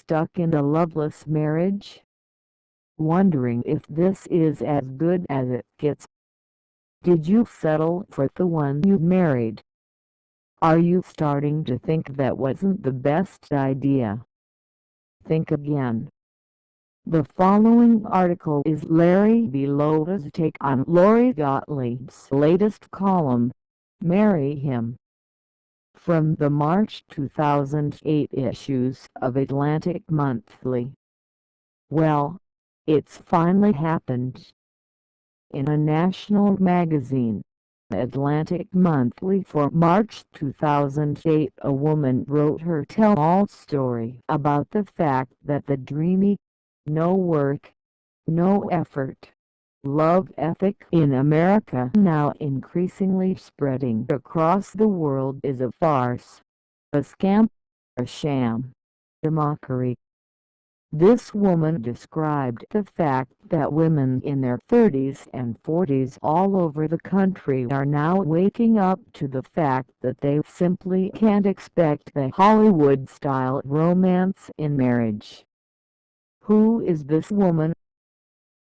stuck in a loveless marriage? Wondering if this is as good as it gets? Did you settle for the one you married? Are you starting to think that wasn't the best idea? Think again. The following article is Larry Bilotta's take on Lori Gottlieb's latest column, Marry Him. From the March 2008 issues of Atlantic Monthly. Well, it's finally happened. In a national magazine, Atlantic Monthly for March 2008, a woman wrote her tell-all story about the fact that the dreamy, no work, no effort love ethic in America, now increasingly spreading across the world, is a farce, a scam, a sham, a mockery. This woman described the fact that women in their 30s and 40s all over the country are now waking up to the fact that they simply can't expect the Hollywood-style romance in marriage. Who is this woman?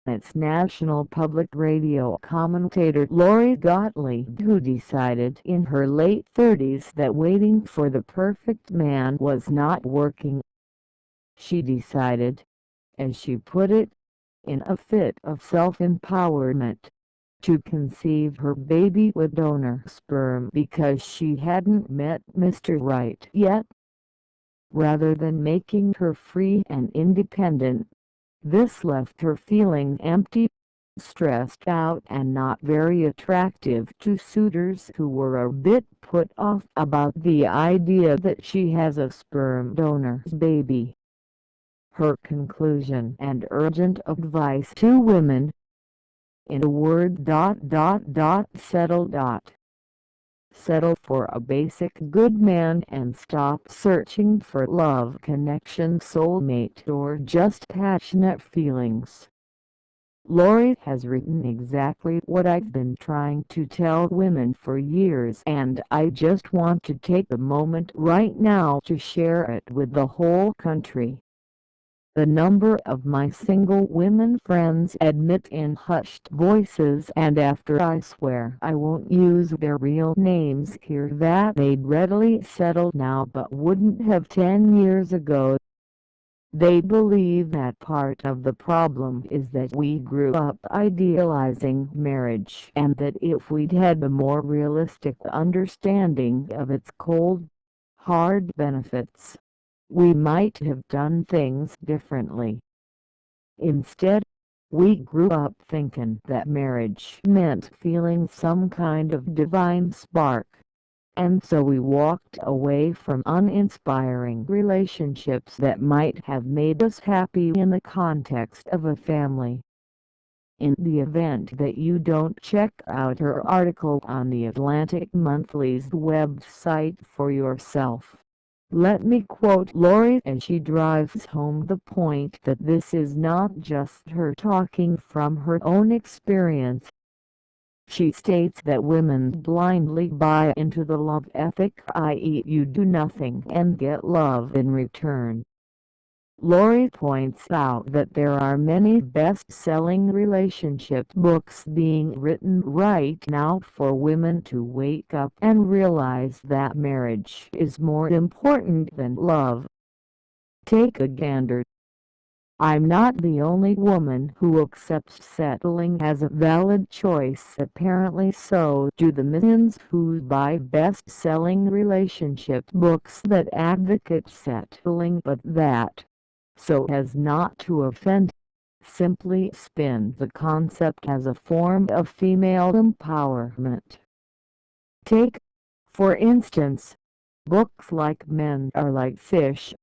It's National Public Radio commentator Lori Gottlieb, who decided in her late 30s that waiting for the perfect man was not working. She decided, as she put it, in a fit of self-empowerment, to conceive her baby with donor sperm because she hadn't met Mr. Right yet. Rather than making her free and independent, this left her feeling empty, stressed out, and not very attractive to suitors who were a bit put off about the idea that she has a sperm donor's baby. Her conclusion and urgent advice to women: in a word, settle. Settle for a basic good man and stop searching for love, connection, soulmate, or just passionate feelings. Lori has written exactly what I've been trying to tell women for years, and I just want to take a moment right now to share it with the whole country. The number of my single women friends admit in hushed voices, and after I swear I won't use their real names here, that they'd readily settle now but wouldn't have 10 years ago. They believe that part of the problem is that we grew up idealizing marriage, and that if we'd had a more realistic understanding of its cold, hard benefits, we might have done things differently. Instead, we grew up thinking that marriage meant feeling some kind of divine spark, and so we walked away from uninspiring relationships that might have made us happy in the context of a family. In the event that you don't check out her article on the Atlantic Monthly's website for yourself, let me quote Lori as she drives home the point that this is not just her talking from her own experience. She states that women blindly buy into the love ethic, i.e. you do nothing and get love in return. Lori points out that there are many best-selling relationship books being written right now for women to wake up and realize that marriage is more important than love. Take a gander. I'm not the only woman who accepts settling as a valid choice. Apparently so do the millions who buy best-selling relationship books that advocate settling, but that, so as not to offend, simply spin the concept as a form of female empowerment. Take, for instance, books like Men Are Like Fish,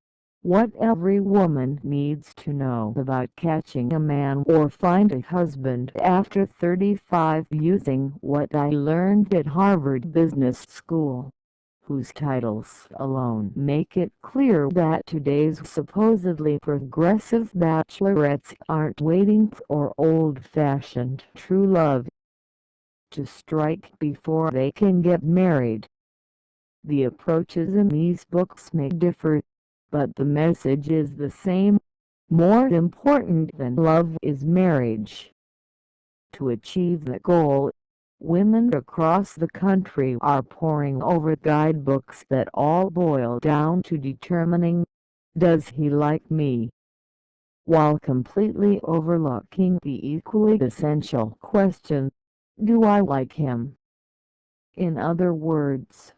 What Every Woman Needs to Know About Catching a Man, or Find a Husband After 35, using What I Learned at Harvard Business School, whose titles alone make it clear that today's supposedly progressive bachelorettes aren't waiting for old-fashioned true love to strike before they can get married. The approaches in these books may differ, but the message is the same. More important than love is marriage. To achieve the goal, women across the country are poring over guidebooks that all boil down to determining, does he like me? While completely overlooking the equally essential question, do I like him? In other words,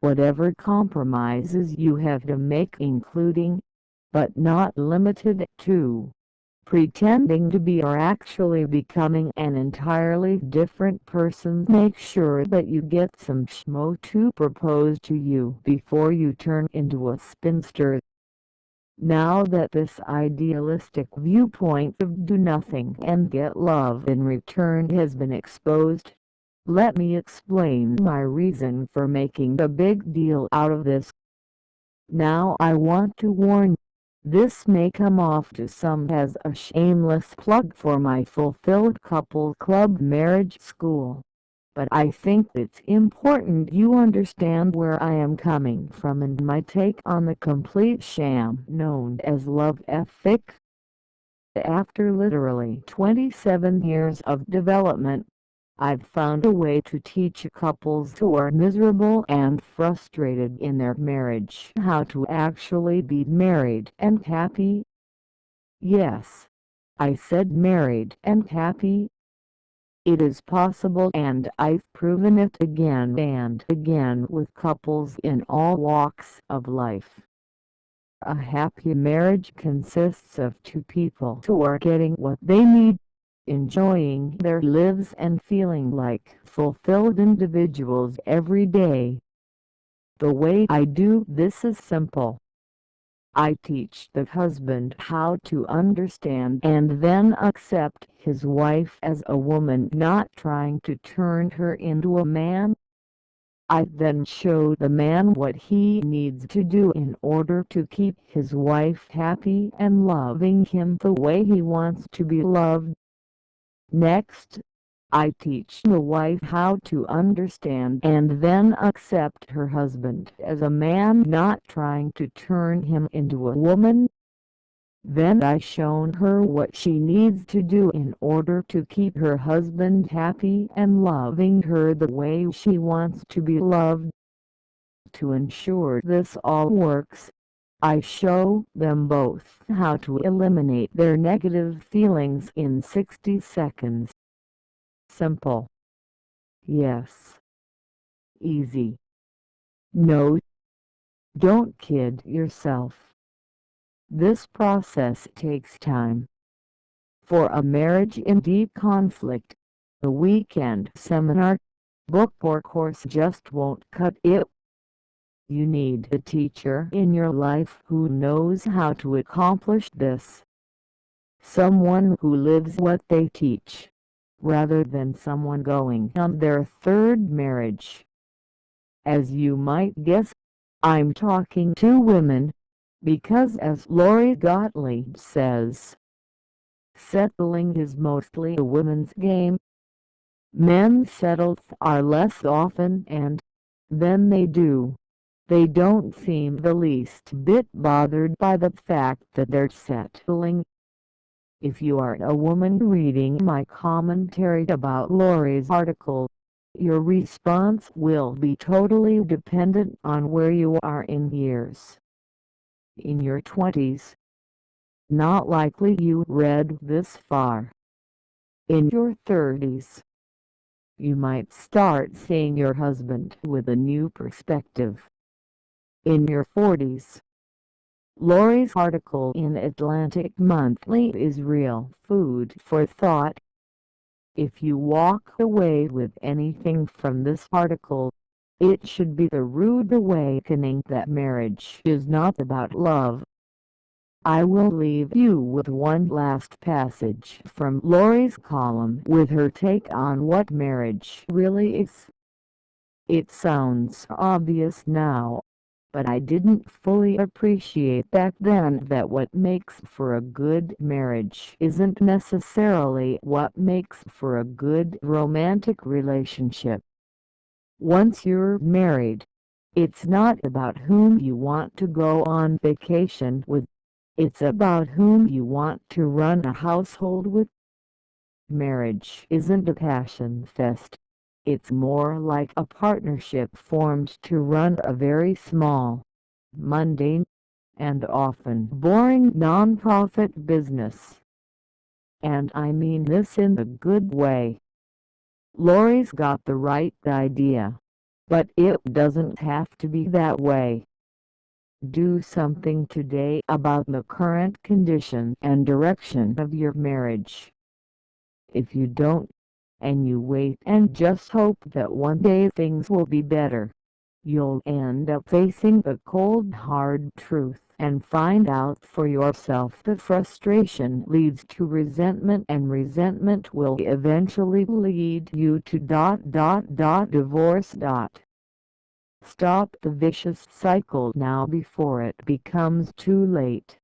whatever compromises you have to make, including, but not limited to, pretending to be or actually becoming an entirely different person, make sure that you get some schmo to propose to you before you turn into a spinster. Now that this idealistic viewpoint of do nothing and get love in return has been exposed, let me explain my reason for making a big deal out of this. Now I want to warn, this may come off to some as a shameless plug for my Fulfilled Couple Club marriage school, but I think it's important you understand where I am coming from and my take on the complete sham known as love ethic. After literally 27 years of development, I've found a way to teach couples who are miserable and frustrated in their marriage how to actually be married and happy. Yes, I said married and happy. It is possible, and I've proven it again and again with couples in all walks of life. A happy marriage consists of two people who are getting what they need, enjoying their lives and feeling like fulfilled individuals every day. The way I do this is simple. I teach the husband how to understand and then accept his wife as a woman, not trying to turn her into a man. I then show the man what he needs to do in order to keep his wife happy and loving him the way he wants to be loved. Next, I teach the wife how to understand and then accept her husband as a man, not trying to turn him into a woman. Then I show her what she needs to do in order to keep her husband happy and loving her the way she wants to be loved. To ensure this all works, I show them both how to eliminate their negative feelings in 60 seconds. Simple. Yes. Easy. No. Don't kid yourself. This process takes time. For a marriage in deep conflict, a weekend seminar, book or course just won't cut it. You need a teacher in your life who knows how to accomplish this. Someone who lives what they teach, rather than someone going on their third marriage. As you might guess, I'm talking to women, because as Lori Gottlieb says, settling is mostly a women's game. Men settle far less often, and then they don't seem the least bit bothered by the fact that they're settling. If you are a woman reading my commentary about Lori's article, your response will be totally dependent on where you are in years. In your 20s, not likely you read this far. In your 30s, you might start seeing your husband with a new perspective. In your 40s, Lori's article in Atlantic Monthly is real food for thought. If you walk away with anything from this article, it should be the rude awakening that marriage is not about love. I will leave you with one last passage from Lori's column with her take on what marriage really is. It sounds obvious now, but I didn't fully appreciate back then that what makes for a good marriage isn't necessarily what makes for a good romantic relationship. Once you're married, It's not about whom you want to go on vacation with. It's about whom you want to run a household with. Marriage isn't a passion fest. It's more like a partnership formed to run a very small, mundane, and often boring non-profit business. And I mean this in a good way. Lori's got the right idea, but it doesn't have to be that way. Do something today about the current condition and direction of your marriage. If you don't, and you wait and just hope that one day things will be better, you'll end up facing the cold hard truth and find out for yourself that frustration leads to resentment, and resentment will eventually lead you to divorce. Stop the vicious cycle now before it becomes too late.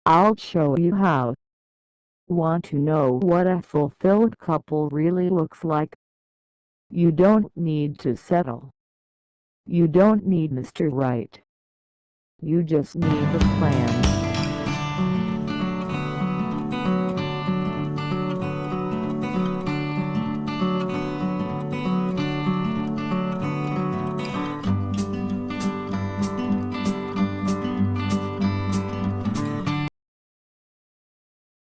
I'll show you how. Want to know what a fulfilled couple really looks like? You don't need to settle. You don't need Mr. Right. You just need a plan.